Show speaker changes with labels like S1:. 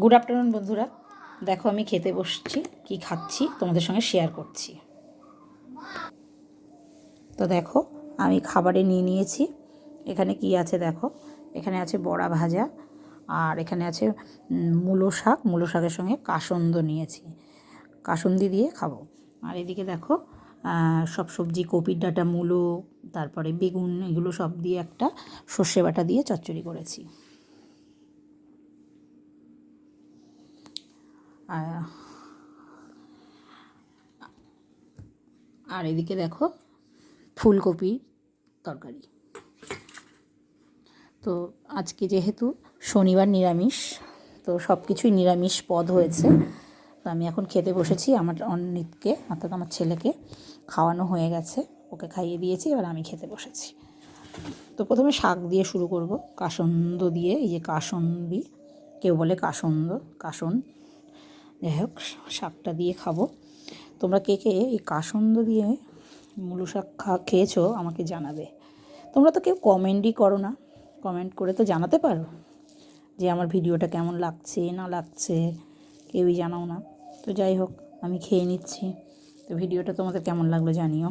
S1: Good afternoon বন্ধুরা, দেখো আমি খেতে বসছি, কি খাচ্ছি তোমাদের সঙ্গে শেয়ার করছি। তো দেখো আমি খাবারে নিয়ে নিয়েছি। এখানে কি আছে দেখো, এখানে আছে বড়া ভাজা, আর এখানে আছে মূলো শাক, মূলো শাকের সঙ্গে কাসন্দ নিয়েছি, কাসন্দি দিয়ে খাবো। আর এদিকে দেখো সব সবজি, কপির ডাঁটা, মূলো, তারপরে বেগুন, এগুলো সব দিয়ে একটা সর্ষে বাটা দিয়ে চচ্চড়ি করেছি। আর এদিকে দেখো ফুলকপির তরকারি। তো আজকে যেহেতু শনিবার নিরামিষ, তো সব কিছুই নিরামিষ পদ হয়েছে। তো আমি এখন খেতে বসেছি। আমার অনিতকে, অর্থাৎ আমার ছেলেকে খাওয়ানো হয়ে গেছে, ওকে খাইয়ে দিয়েছি, এবার আমি খেতে বসেছি। তো প্রথমে শাক দিয়ে শুরু করব, কাসন্দ দিয়ে। এই যে কাসন্দি, কেউ বলে কাসন্দ, কাসন, যাই হোক শাকটা দিয়ে খাবো। তোমরা কে কে এই কাসন্দ দিয়ে মূলো শাক খেয়েছো আমাকে জানাবে। তোমরা তো কেউ কমেন্টই করো না, কমেন্ট করে তো জানাতে পারো যে আমার ভিডিওটা কেমন লাগছে না লাগছে, কেউই জানাও না। তো যাই হোক, আমি খেয়ে নিচ্ছি। তো ভিডিওটা তোমাদের কেমন লাগলো জানিও।